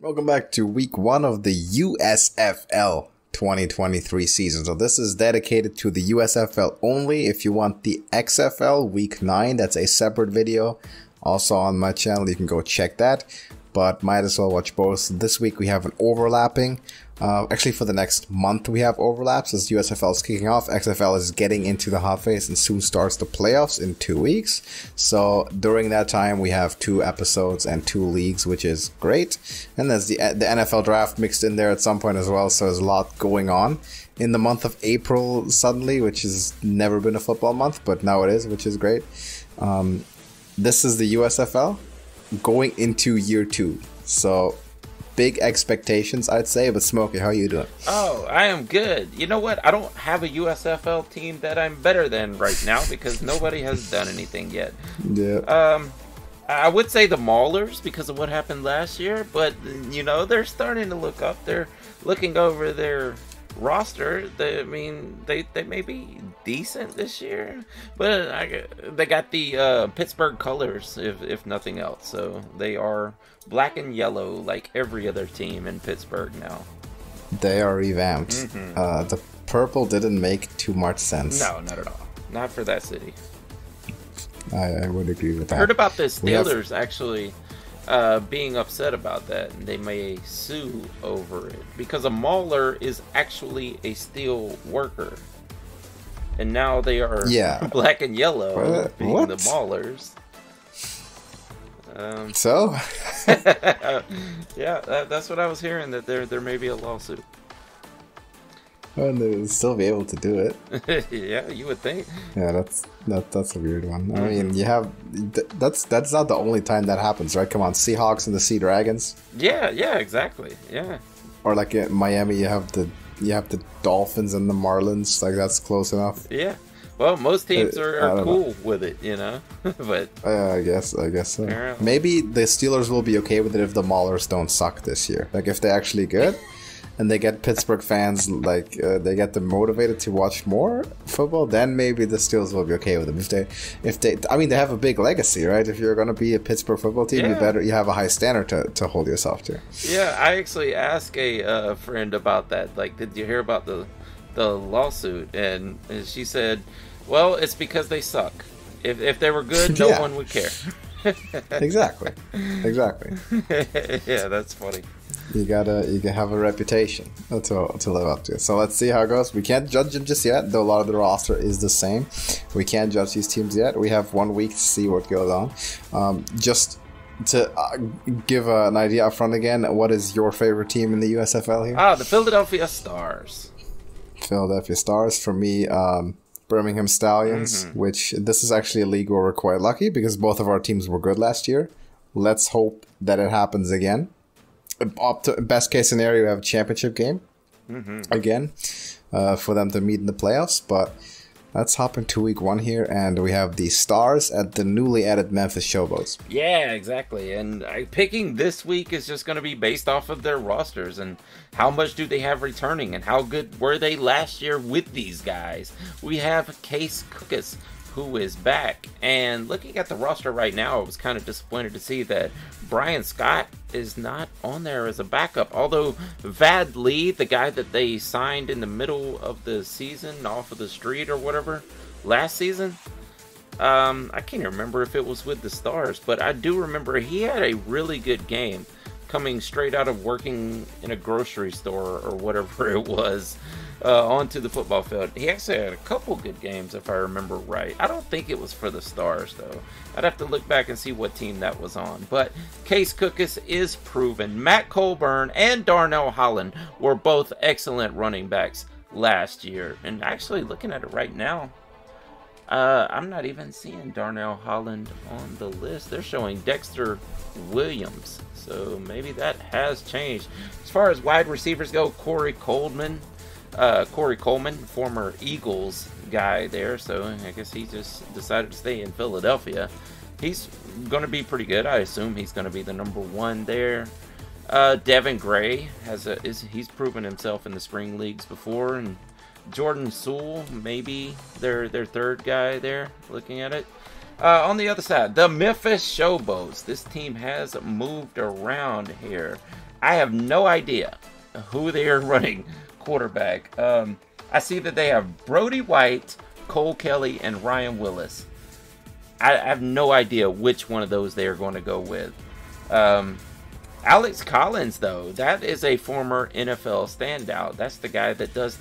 Welcome back to week 1 of the USFL 2023 season. So this is dedicated to the USFL only. If you want the XFL week 9, that's a separate video. Also on my channel, you can go check that. But might as well watch both. This week we have an overlapping. Actually, for the next month we have overlaps as USFL is kicking off. XFL is getting into the hot phase and soon starts the playoffs in 2 weeks. So during that time we have 2 episodes and 2 leagues, which is great. And there's the NFL draft mixed in there at some point as well. So there's a lot going on in the month of April suddenly, which has never been a football month, but now it is, which is great. This is the USFL going into year 2. So big expectations, I'd say. But Smokey, how are you doing? Oh, I am good. You know what? I don't have a USFL team that I'm better than right now because nobody has done anything yet. Yeah. I would say the Maulers because of what happened last year, but you know they're starting to look up. They're looking over their roster. They may be decent this year, but they got the Pittsburgh colors, if nothing else. So they are black and yellow like every other team in Pittsburgh now. They are revamped. Mm-hmm. The purple didn't make too much sense. No, not at all. Not for that city. I would agree with that. I heard about the Steelers actually being upset about that, and they may sue over it because a mauler is actually a steel worker, and now they are black and yellow being the maulers. So yeah, that's what I was hearing, that there may be a lawsuit. And they would still be able to do it. Yeah, you would think. Yeah, that's a weird one. I mean, you have that's not the only time that happens, right? Come on, Seahawks and the Sea Dragons. Yeah, exactly. Yeah. Or like in Miami, you have the Dolphins and the Marlins. Like that's close enough. Yeah. Well, most teams are cool with it, you know. But I guess so. Apparently. Maybe the Steelers will be okay with it if the Maulers don't suck this year. Like if they're actually good. And they get Pittsburgh fans, they get them motivated to watch more football, then maybe the Steelers will be okay with them. If they, I mean, they have a big legacy, right? If you're going to be a Pittsburgh football team, you have a high standard to hold yourself to. Yeah, I actually asked a friend about that. Like, did you hear about the lawsuit? And she said, well, it's because they suck. If they were good, no one would care. Exactly. Yeah, that's funny. You can have a reputation to live up to. So let's see how it goes. We can't judge them just yet, though a lot of the roster is the same. We can't judge these teams yet. We have 1 week to see what goes on. Just to give an idea up front again, what is your favorite team in the USFL here? The Philadelphia Stars. Philadelphia Stars. For me, Birmingham Stallions, which this is actually a league where we're quite lucky because both of our teams were good last year. Let's hope that it happens again. Up to best case scenario, we have a championship game again for them to meet in the playoffs. But let's hop into week 1 here, and we have the Stars at the newly added Memphis Showboats. Yeah, exactly. And picking this week is just going to be based off of their rosters and how much do they have returning and how good were they last year with these guys. We have Case Cookus, who is back, and looking at the roster right now, I was kind of disappointed to see that Brian Scott is not on there as a backup, although Vad Lee, the guy that they signed in the middle of the season off of the street or whatever last season, I can't remember if it was with the Stars, but I do remember he had a really good game coming straight out of working in a grocery store or whatever it was, onto the football field. He actually had a couple good games, if I remember right. I don't think it was for the Stars, though. I'd have to look back and see what team that was on. But Case Cookus is proven. Matt Colburn and Darnell Holland were both excellent running backs last year. And actually, looking at it right now, I'm not even seeing Darnell Holland on the list. They're showing Dexter Williams. So maybe that has changed. As far as wide receivers go, Corey Coleman, former Eagles guy there, so I guess he just decided to stay in Philadelphia. He's going to be pretty good. I assume he's going to be the number 1 there. Devin Gray he's proven himself in the spring leagues before, and Jordan Sewell, maybe their third guy there, looking at it. On the other side, the Memphis Showboats. This team has moved around here. I have no idea who they are running quarterback. I see that they have Brody White, Cole Kelly, and Ryan Willis. I have no idea which one of those they are going to go with. Alex Collins, though, that is a former NFL standout. That's the guy that does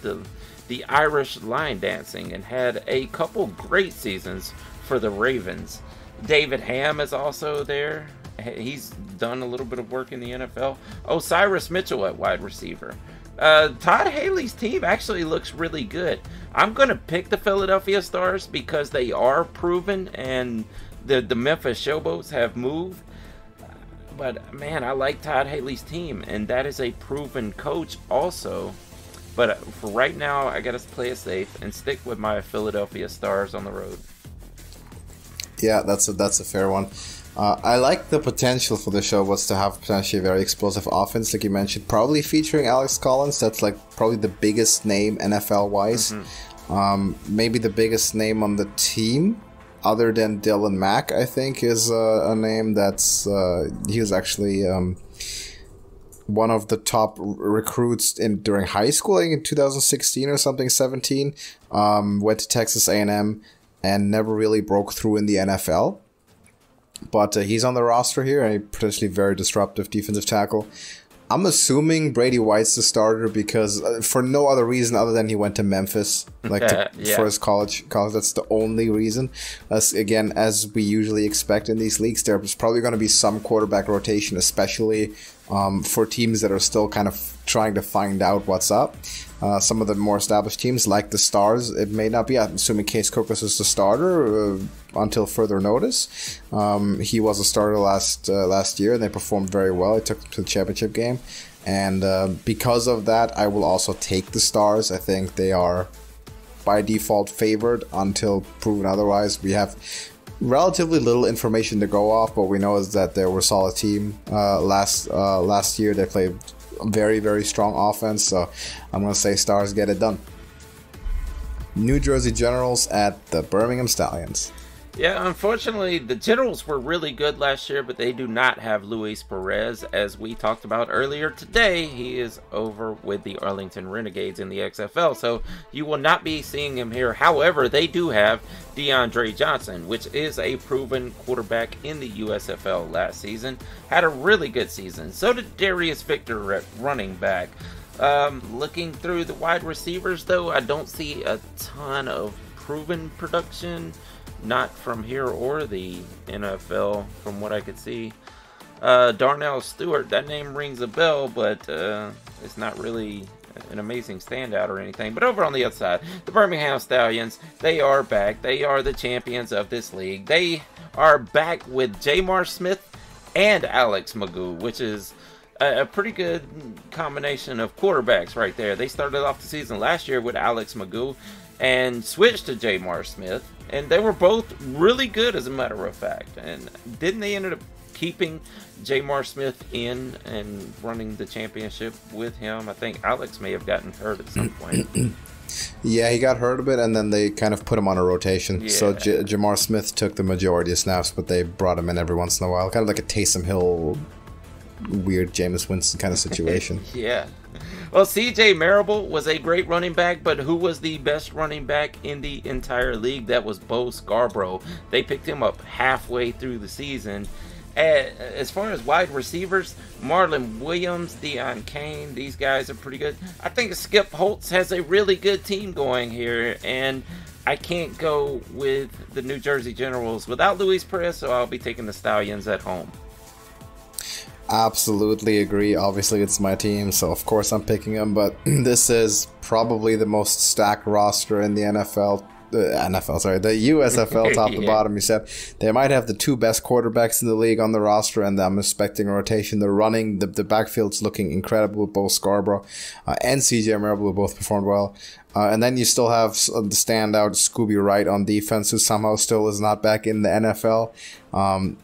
the Irish line dancing and had a couple great seasons for the Ravens. David Ham is also there. He's done a little bit of work in the NFL. Osiris Mitchell at wide receiver. Todd Haley's team actually looks really good. I'm going to pick the Philadelphia Stars because they are proven and the Memphis Showboats have moved. But, man, I like Todd Haley's team, and that is a proven coach also. But for right now, I got to play it safe and stick with my Philadelphia Stars on the road. Yeah, that's a fair one. I like the potential for the Showboats to have potentially a very explosive offense, like you mentioned, probably featuring Alex Collins. That's like probably the biggest name NFL-wise. Maybe the biggest name on the team, other than Dylan Mack, I think, is a name that's... he was actually one of the top recruits during high school, I think in 2016 or something, 17. Went to Texas A&M and never really broke through in the NFL. But he's on the roster here, and a potentially very disruptive defensive tackle. I'm assuming Brady White's the starter because for no other reason other than he went to Memphis, for his college. That's the only reason. Again, as we usually expect in these leagues, there's probably going to be some quarterback rotation, especially for teams that are still kind of trying to find out what's up. Some of the more established teams, like the Stars, it may not be. I'm assuming Case Cookus is the starter until further notice. He was a starter last year, and they performed very well. He took them to the championship game. And because of that, I will also take the Stars. I think they are, by default, favored until proven otherwise. We have relatively little information to go off, but we know is that they were a solid team last year. They played very, very strong offense, so I'm going to say Stars get it done. New Jersey Generals at the Birmingham Stallions. Yeah, unfortunately, the Generals were really good last year, but they do not have Luis Perez. As we talked about earlier today, he is over with the Arlington Renegades in the XFL, so you will not be seeing him here. However, they do have DeAndre Johnson, which is a proven quarterback in the USFL last season. Had a really good season. So did Darius Victor at running back. Looking through the wide receivers, though, I don't see a ton of proven production. Not from here or the NFL, from what I could see. Darnell Stewart, that name rings a bell, but it's not really an amazing standout or anything. But over on the other side, the Birmingham Stallions, they are back. They are the champions of this league. They are back with Jamar Smith and Alex Magoo, which is a pretty good combination of quarterbacks right there. They started off the season last year with Alex Magoo and switched to Jamar Smith. And they were both really good, as a matter of fact. And didn't they end up keeping Jamar Smith in and running the championship with him? I think Alex may have gotten hurt at some point. Yeah, he got hurt a bit, and then they kind of put him on a rotation. Yeah. So Jamar Smith took the majority of snaps, but they brought him in every once in a while. Kind of like a Taysom Hill, weird Jameis Winston kind of situation. Yeah. Well, C.J. Marable was a great running back, but who was the best running back in the entire league? That was Bo Scarborough. They picked him up halfway through the season. As far as wide receivers, Marlon Williams, Deion Kane, these guys are pretty good. I think Skip Holtz has a really good team going here, and I can't go with the New Jersey Generals without Luis Perez, so I'll be taking the Stallions at home. Absolutely agree. Obviously, it's my team, so of course I'm picking them. But this is probably the most stacked roster in the NFL. The USFL top to bottom. You said they might have the two best quarterbacks in the league on the roster, and I'm expecting a rotation. They're running. The backfield's looking incredible with both Scarborough and CJ Marable, who both performed well. And then you still have the standout Scooby Wright on defense, who somehow still is not back in the NFL.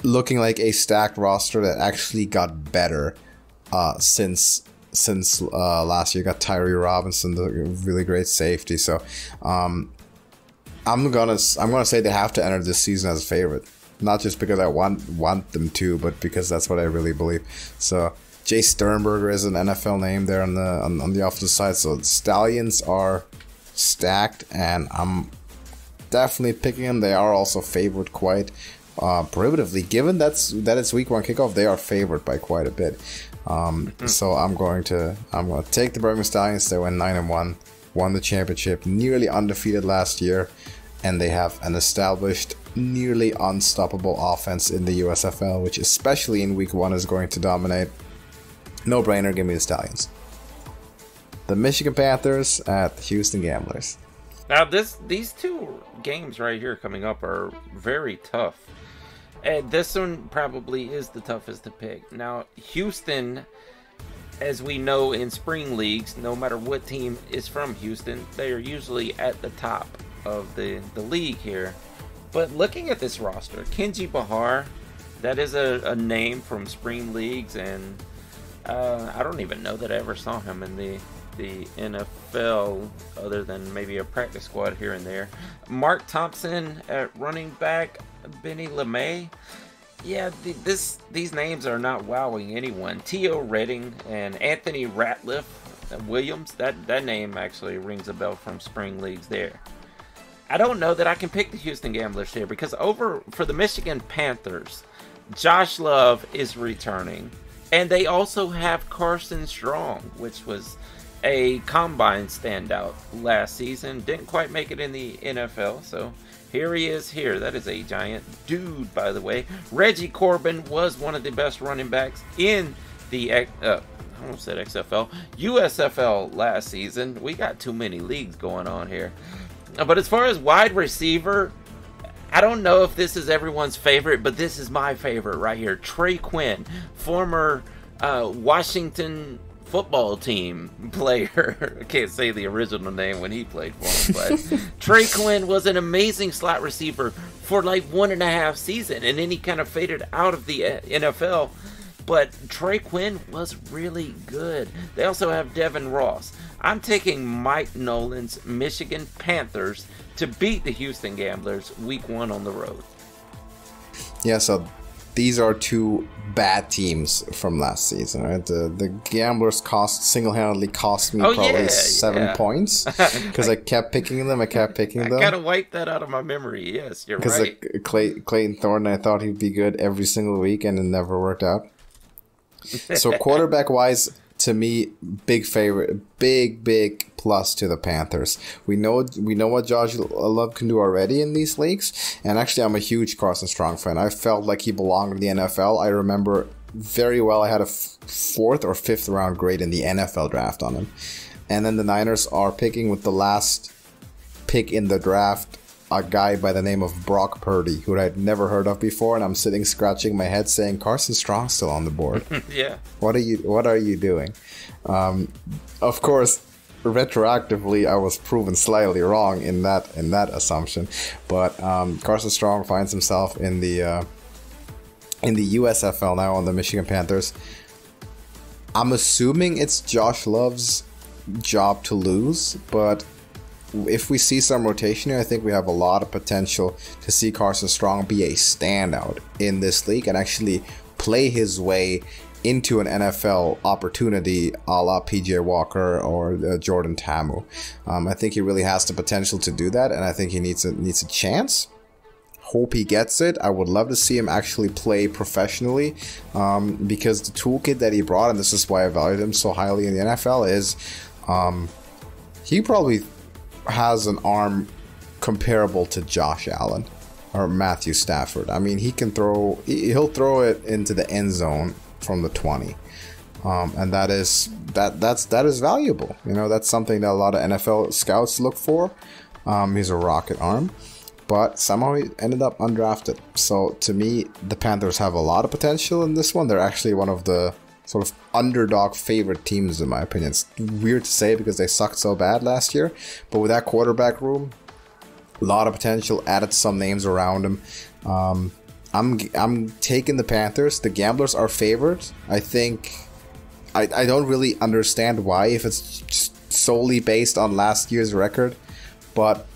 Looking like a stacked roster that actually got better since last year. Got Tyree Robinson, the really great safety. So I'm gonna say they have to enter this season as a favorite, not just because I want them to, but because that's what I really believe. So Jay Sternberger is an NFL name there on the offensive side. So the Stallions are stacked, and I'm definitely picking them. They are also favored quite prohibitively, given that it's week 1 kickoff. They are favored by quite a bit. So I'm going to take the Birmingham Stallions. They went 9-1, won the championship, nearly undefeated last year, and they have an established, nearly unstoppable offense in the USFL, which especially in week 1 is going to dominate. No brainer, give me the Stallions. The Michigan Panthers at the Houston Gamblers. Now these two games right here coming up are very tough. And this one probably is the toughest to pick. Now, Houston, as we know in spring leagues, no matter what team is from Houston, they are usually at the top of the league here. But looking at this roster, Kenji Bahar, that is a name from spring leagues, and I don't even know that I ever saw him in the NFL other than maybe a practice squad here and there. Mark Thompson at running back, Benny LeMay. Yeah, these names are not wowing anyone. Tio Redding and Anthony Ratliff Williams, that name actually rings a bell from spring leagues there. I don't know that I can pick the Houston Gamblers here, because over for the Michigan Panthers, Josh Love is returning. And they also have Carson Strong, which was a combine standout last season. Didn't quite make it in the NFL, so here he is here. That is a giant dude, by the way. Reggie Corbin was one of the best running backs in the I almost said XFL, USFL last season. We got too many leagues going on here. But as far as wide receiver, I don't know if this is everyone's favorite, but this is my favorite right here. Trey Quinn, former Washington football team player. I can't say the original name when he played for him, but Trey Quinn was an amazing slot receiver for like 1.5 seasons, and then he kind of faded out of the NFL. But Trey Quinn was really good. They also have Devin Ross. I'm taking Mike Nolan's Michigan Panthers to beat the Houston Gamblers week 1 on the road. Yeah, so these are two bad teams from last season, right? The Gamblers single-handedly cost me probably 7 points because I kept picking them. I gotta wipe that out of my memory. Yes, you're right. Because Clayton Thornton, I thought he'd be good every single week, and it never worked out. So quarterback-wise, to me, big favorite, big plus to the Panthers. We know what Josh Love can do already in these leagues, and actually I'm a huge Carson Strong fan. I felt like he belonged in the NFL. I remember very well I had a 4th or 5th round grade in the NFL draft on him. And then the Niners are picking with the last pick in the draft a guy by the name of Brock Purdy, who I'd never heard of before, and I'm sitting scratching my head saying, Carson Strong's still on the board. Yeah. What are you doing? Of course, retroactively, I was proven slightly wrong in that assumption, but Carson Strong finds himself in the USFL now on the Michigan Panthers. I'm assuming it's Josh Love's job to lose, but if we see some rotation here, I think we have a lot of potential to see Carson Strong be a standout in this league and actually play his way into an NFL opportunity a la PJ Walker or Jordan Ta'amu. I think he really has the potential to do that, and I think he needs a chance. Hope he gets it. I would love to see him actually play professionally, because the toolkit that he brought, and this is why I valued him so highly in the NFL, is he probably has an arm comparable to Josh Allen or Matthew Stafford. I mean, he'll throw it into the end zone from the 20, and that is valuable. You know, that's something that a lot of NFL scouts look for. He's a rocket arm, but somehow he ended up undrafted. So to me, the Panthers have a lot of potential in this one. They're actually one of the sort of underdog favorite teams, in my opinion. It's weird to say because they sucked so bad last year, but with that quarterback room, a lot of potential. Added some names around him. I'm taking the Panthers. The Gamblers are favored. I think I don't really understand why, if it's just solely based on last year's record, but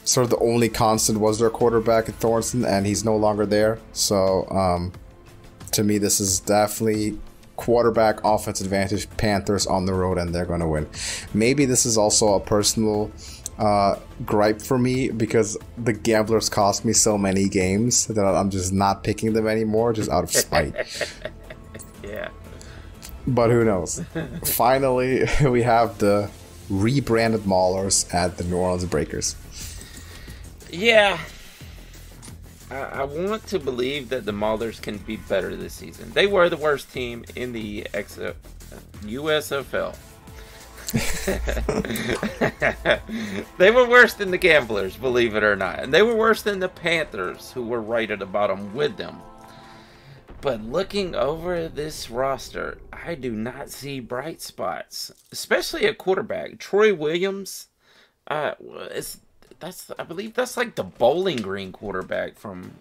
Sort of the only constant was their quarterback at Thornton, and he's no longer there. So to me, this is definitely quarterback offense advantage. Panthers on the road, and they're going to win. Maybe this is also a personal gripe for me because the Gamblers cost me so many games that I'm just not picking them anymore, just out of spite. Yeah. But who knows? Finally, we have the rebranded Maulers at the New Orleans Breakers. Yeah. I want to believe that the Maulers can be better this season. They were the worst team in the USFL. They were worse than the Gamblers, believe it or not. And they were worse than the Panthers, who were right at the bottom with them. But looking over this roster, I do not see bright spots, especially at quarterback. Troy Williams, I believe that's like the Bowling Green quarterback from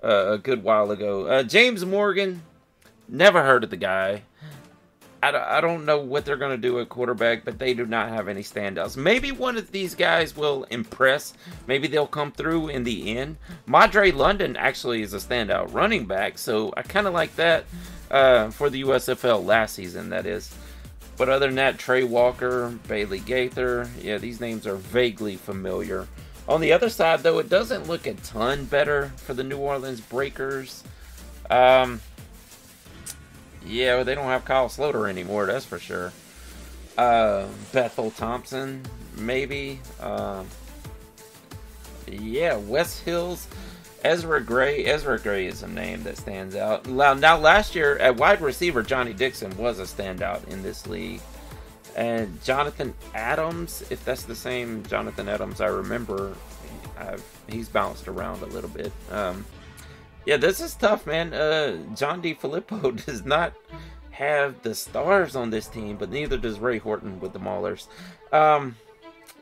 a good while ago. James Morgan, never heard of the guy. I don't know what they're going to do at quarterback, but they do not have any standouts. Maybe one of these guys will impress. Maybe they'll come through in the end. Madre London actually is a standout running back, so I kind of like that for the USFL last season, that is. But other than that, Trey Walker, Bailey Gaither, yeah, these names are vaguely familiar. On the other side, though, it doesn't look a ton better for the New Orleans Breakers. Yeah, well, they don't have Kyle Sloter anymore, that's for sure. Bethel Thompson, maybe. Yeah, West Hills. Ezra Gray. Ezra Gray is a name that stands out. Now, last year, at wide receiver, Johnny Dixon was a standout in this league. And Jonathan Adams, if that's the same Jonathan Adams I remember, he's bounced around a little bit. Yeah, this is tough, man. John DeFilippo does not have the stars on this team, but neither does Ray Horton with the Maulers.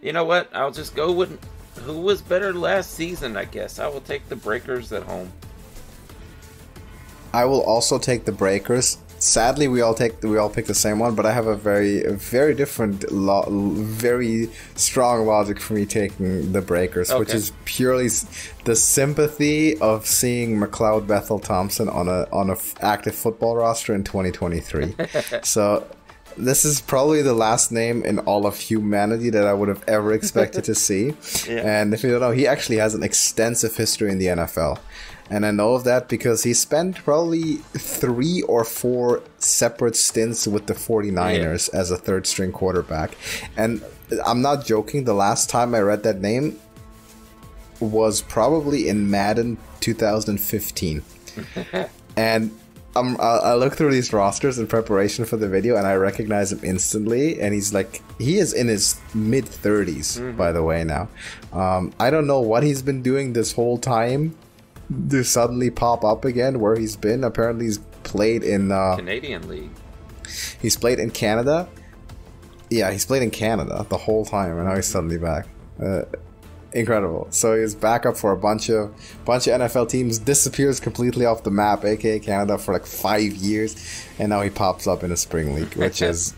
You know what? I'll just go with who was better last season, I guess. I will take the Breakers at home. I will also take the Breakers. Sadly, we all pick the same one, but I have a very different, very strong logic for me taking the Breakers, okay, which is purely the sympathy of seeing McLeod Bethel Thompson on a active football roster in 2023. So this is probably the last name in all of humanity that I would have ever expected to see. Yeah. And if you don't know, he actually has an extensive history in the NFL. And I know of that because he spent probably 3 or 4 separate stints with the 49ers as a third-string quarterback. And I'm not joking, the last time I read that name was probably in Madden 2015. And I look through these rosters in preparation for the video, and I recognize him instantly. And he is in his mid-30s, by the way, now. I don't know what he's been doing this whole time to suddenly pop up again where he's been. Apparently he's played in Canadian League. He's played in Canada. Yeah, he's played in Canada the whole time, and now he's suddenly back. Incredible. So he's back up for a bunch of NFL teams, disappears completely off the map, aka Canada, for like 5 years, and now he pops up in a spring league, which is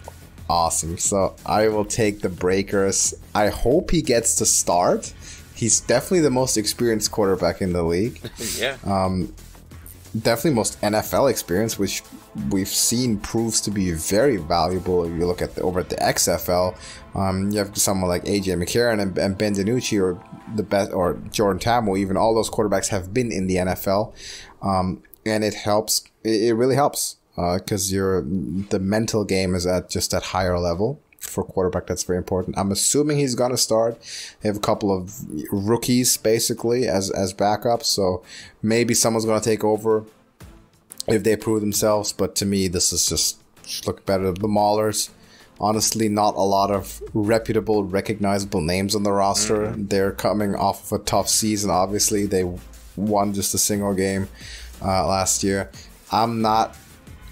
awesome. So I will take the Breakers. I hope he gets to start. He's definitely the most experienced quarterback in the league. Yeah. Definitely most NFL experience, which we've seen proves to be very valuable. If you look at over at the XFL, you have someone like AJ McCarron and Ben DiNucci, or the best, or Jordan Tamo. Even all those quarterbacks have been in the NFL, and it helps. It really helps because the mental game is at just that higher level. For quarterback, that's very important. I'm assuming he's going to start. They have a couple of rookies, basically, as backups. So maybe someone's going to take over if they prove themselves. But to me, this is just look better. The Maulers, honestly, not a lot of reputable, recognizable names on the roster. Mm-hmm. They're coming off of a tough season, obviously. They won just a single game last year. I'm not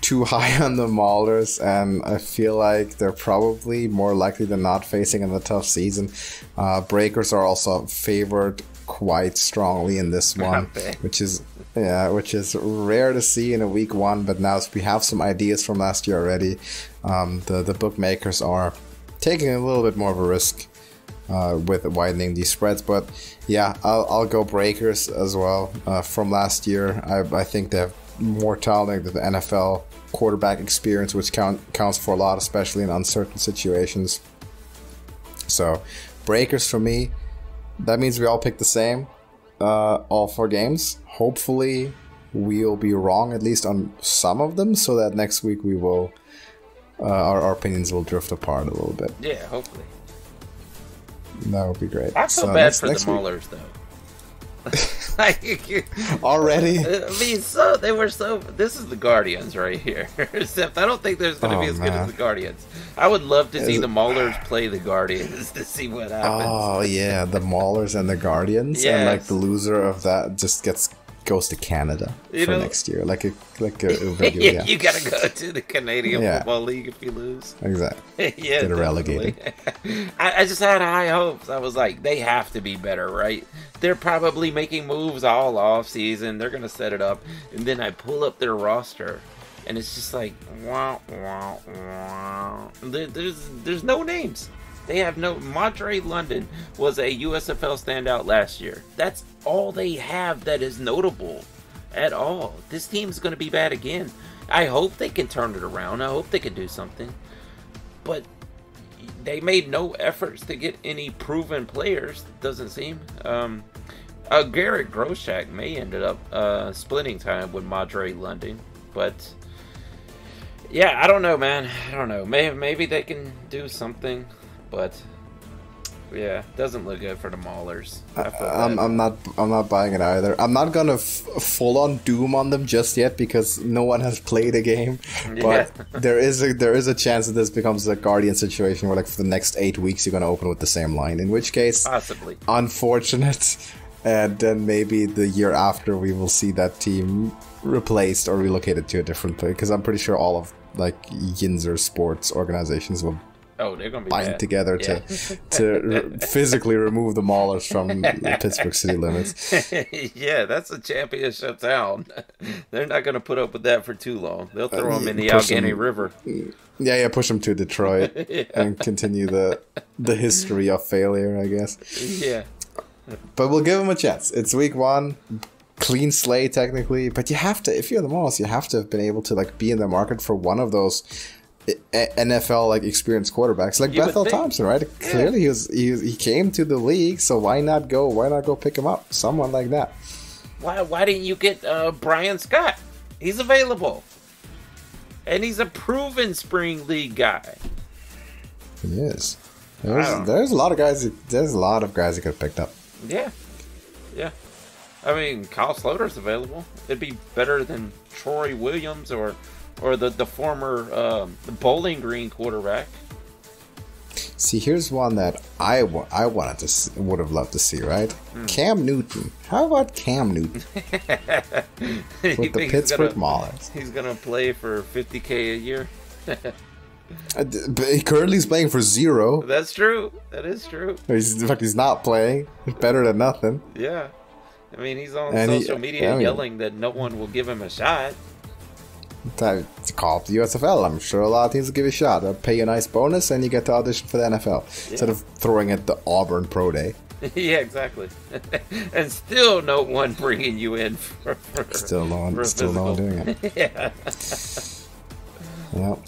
too high on the Maulers, and I feel like they're probably more likely than not facing in a tough season. Breakers are also favored quite strongly in this one, which is rare to see in a week 1. But now we have some ideas from last year already. The bookmakers are taking a little bit more of a risk with widening these spreads. But yeah, I'll go Breakers as well. From last year, I think they have more talent than the NFL quarterback experience, which counts for a lot, especially in uncertain situations. So Breakers for me. That means we all pick the same, all 4 games. Hopefully we'll be wrong at least on some of them, so that next week we will our opinions will drift apart a little bit. Yeah, hopefully. That would be great. I feel bad for the Maulers, though. Already? I mean, this is the Guardians right here. Except I don't think there's going to be as good as the Guardians. I would love to see the Maulers play the Guardians to see what happens. Oh, yeah, the Maulers and the Guardians. Yes. And, like, the loser of that just goes to Canada for next year. Like a video, yeah. You gotta go to the Canadian Football League if you lose. Exactly. Yeah, get relegated. I just had high hopes. I was like, they have to be better, right? They're probably making moves all off season. They're gonna set it up, and then I pull up their roster, and it's just like, wow, wow, wow. There's no names. They have no. Montre London was a USFL standout last year. That's all they have that is notable at all. This team's going to be bad again. I hope they can turn it around. I hope they can do something. But they made no efforts to get any proven players, doesn't seem. Garrett Groshak may end up splitting time with Montre London. But, yeah, I don't know, man. I don't know. Maybe they can do something. But yeah, doesn't look good for the Maulers. I'm not buying it either. I'm not gonna full on doom on them just yet because no one has played a game. But there is a chance that this becomes a Guardian situation where, like, for the next 8 weeks you're gonna open with the same line. In which case, possibly unfortunate. And then maybe the year after we will see that team replaced or relocated to a different place. Because I'm pretty sure all of, like, Yinzer sports organizations will. Oh, they're gonna be bind together to physically remove the Maulers from the Pittsburgh city limits. Yeah, that's a championship town. They're not gonna put up with that for too long. They'll throw them in the Allegheny River. Yeah, push them to Detroit and continue the history of failure, I guess. Yeah, but we'll give them a chance. It's week 1. Clean slate technically, but you have to. If you're the Maulers, you have to have been able to, like, be in the market for one of those NFL, like, experienced quarterbacks, like Bethel Thompson, right? Yeah. Clearly he came to the league, so why not go pick him up? Someone like that. Why didn't you get Brian Scott? He's available, and he's a proven spring league guy. He is. There's a lot of guys. There's a lot of guys that could have picked up. Yeah. I mean, Kyle Sloter's available. It'd be better than Troy Williams or the former Bowling Green quarterback. See, here's one that I would have loved to see, right? Cam Newton. How about Cam Newton? With the Pittsburgh Maulers. He's going to play for $50K a year? Currently he's playing for 0. That's true. That is true. In fact, he's not playing. Better than nothing. Yeah. I mean, he's on social media yelling that no one will give him a shot. To call up the USFL. I'm sure a lot of teams will give you a shot. They'll pay you a nice bonus and you get to audition for the NFL. Yeah. Instead of throwing at the Auburn Pro Day. Yeah, exactly. And still no one bringing you in for still no one doing it. Yeah. Yep.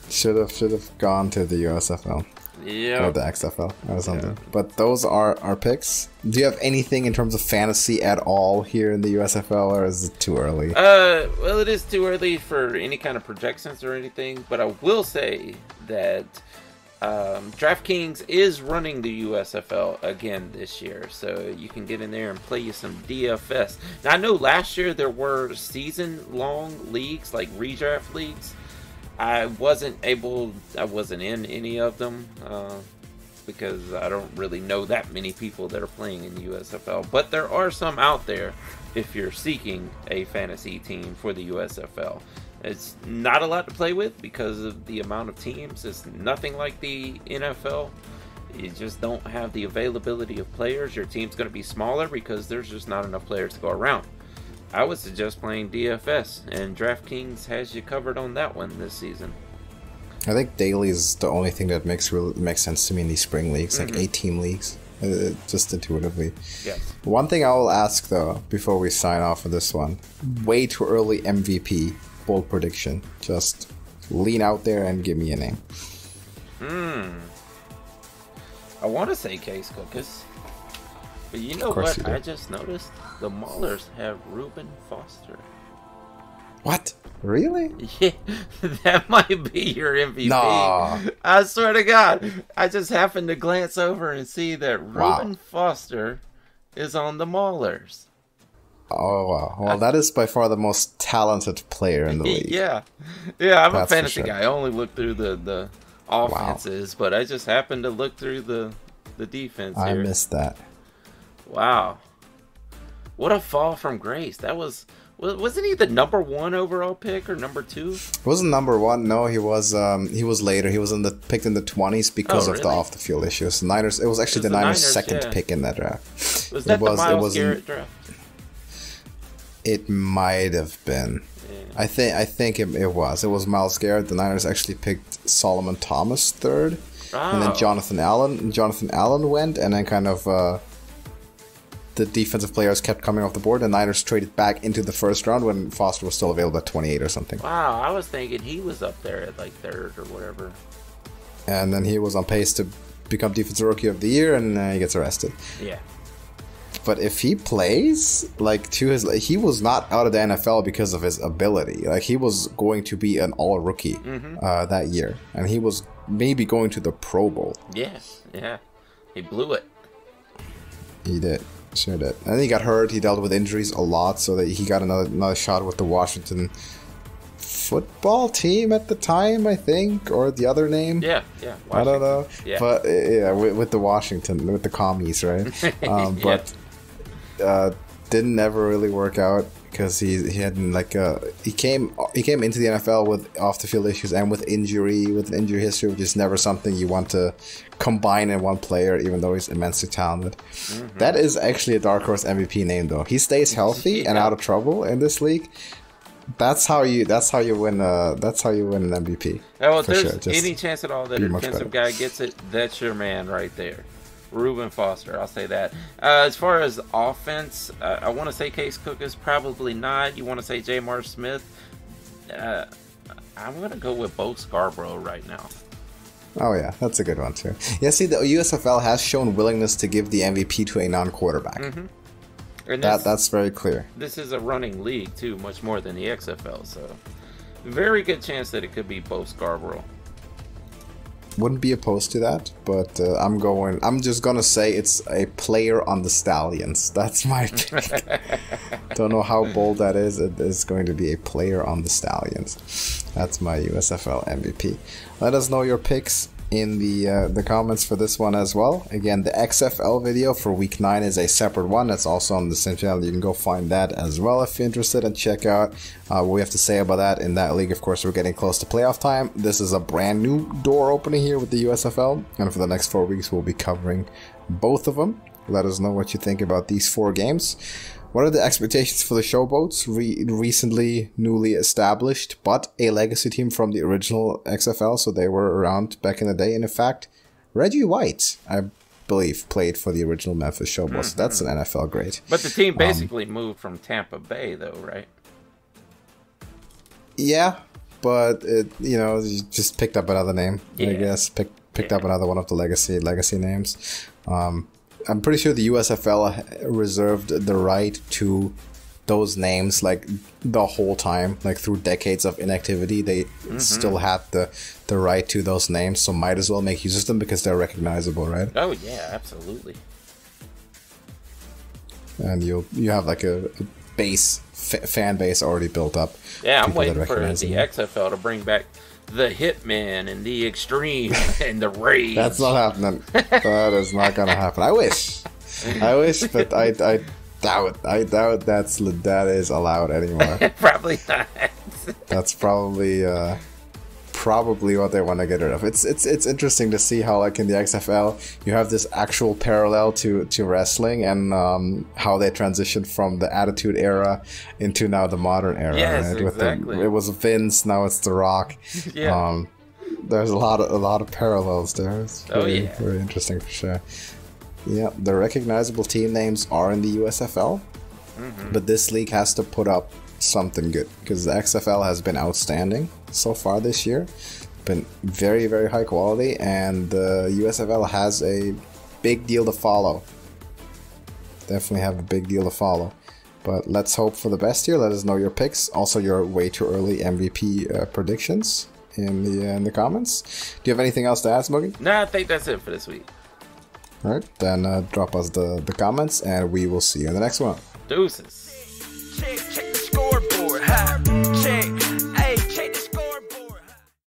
Should have gone to the USFL. Yeah. Or the XFL or something. Yeah. But those are our picks. Do you have anything in terms of fantasy at all here in the USFL, or is it too early? Well, it is too early for any kind of projections or anything, but I will say that DraftKings is running the USFL again this year, so you can get in there and play you some DFS. Now, I know last year there were season-long leagues, like redraft leagues. I wasn't in any of them because I don't really know that many people that are playing in the USFL. But there are some out there if you're seeking a fantasy team for the USFL. It's not a lot to play with because of the amount of teams. It's nothing like the NFL. You just don't have the availability of players. Your team's going to be smaller because there's just not enough players to go around. I would suggest playing DFS, and DraftKings has you covered on that one this season. I think daily is the only thing that makes sense to me in these spring leagues, like 8-team leagues, just intuitively. Yeah. One thing I will ask though before we sign off for this one: way too early MVP bold prediction. Just lean out there and give me a name. I want to say Case Cookers, but you know what? I just noticed the Maulers have Reuben Foster. What? Really? Yeah, that might be your MVP. No. I swear to God, I just happened to glance over and see that Reuben Foster is on the Maulers. Oh, wow. Well, that is by far the most talented player in the league. Yeah, I'm a fantasy guy. I only look through the offenses, but I just happened to look through the defense here. I missed that. Wow. What a fall from grace. That wasn't he the number 1 overall pick or number 2? He wasn't number 1. No, he was later. He was picked in the 20s because of the off the field issues. Niners. It was actually the Niners' second pick in that draft. Was that the Myles Garrett draft? It might have been. Yeah. I think it was. It was Myles Garrett. The Niners actually picked Solomon Thomas third, and then Jonathan Allen. Jonathan Allen went, and then kind of the defensive players kept coming off the board. The Niners traded back into the first round when Foster was still available at 28 or something. Wow, I was thinking he was up there at like 3rd or whatever. And then he was on pace to become Defensive Rookie of the Year, and he gets arrested. Yeah. But if he plays, he was not out of the NFL because of his ability. Like, he was going to be an all-rookie that year. And he was maybe going to the Pro Bowl. Yeah. He blew it. He did. Sure did. And then he got hurt. He dealt with injuries a lot, so that he got another shot with the Washington football team at the time, I think, or the other name. Yeah. I don't know. Yeah. But with the Washington, with the commies, right? Didn't ever really work out because he hadn't he came into the NFL with off the field issues and with an injury history, which is never something you want to combine in one player, even though he's immensely talented. That is actually a dark horse MVP name, though. He stays healthy and out of trouble in this league. That's how you win an MVP. Oh, if there's any chance at all that a defensive guy gets it, that's your man right there. Reuben Foster, I'll say that. As far as offense, I want to say Case Cook is probably not. You want to say Jamar Smith? I'm going to go with Bo Scarborough right now. Oh, yeah, that's a good one, too. Yeah, see, the USFL has shown willingness to give the MVP to a non-quarterback. And that's very clear. This is a running league, too, much more than the XFL, so very good chance that it could be Bo Scarborough. Wouldn't be opposed to that, but I'm just gonna say it's a player on the Stallions. That's my pick. Don't know how bold that is. It is going to be a player on the Stallions. That's my USFL MVP. Let us know your picks in the comments for this one as well. Again, the XFL video for week 9 is a separate one. That's also on the same channel. You can go find that as well if you're interested and check out what we have to say about that in that league. Of course, we're getting close to playoff time. This is a brand new door opening here with the USFL, and for the next 4 weeks we'll be covering both of them. Let us know what you think about these 4 games. What are the expectations for the Showboats? Recently newly established, but a legacy team from the original XFL, so they were around back in the day. And in fact, Reggie White, I believe, played for the original Memphis Showboats. So that's an NFL great. But the team basically moved from Tampa Bay, though, right? Yeah, but you just picked up another name. I guess picked up another one of the legacy names. I'm pretty sure the USFL reserved the right to those names like the whole time, like through decades of inactivity. They still had the right to those names, so might as well make use of them because they're recognizable, right? Oh yeah, absolutely. And you have like a fan base already built up. Yeah, I'm waiting for the XFL to bring back the Hitman and the Extreme and the Rage. That's not happening. That is not gonna happen. I wish, but I doubt that is allowed anymore. Probably not. That's probably what they want to get rid of. It's interesting to see how, like, in the XFL you have this actual parallel to wrestling and how they transitioned from the Attitude Era into now the modern era. Yes, right? exactly. It was Vince, now it's The Rock. Yeah. There's a lot of parallels there. It's very, very interesting for sure. Yeah, the recognizable team names are in the USFL, but this league has to put up something good because the XFL has been outstanding so far this year, been very, very high quality, and the USFL has a big deal to follow. Definitely have a big deal to follow. But let's hope for the best here. Let us know your picks, also your way too early MVP predictions in the comments. Do you have anything else to add, Smokey? No, I think that's it for this week. All right, then drop us the comments, and we will see you in the next one. Deuces.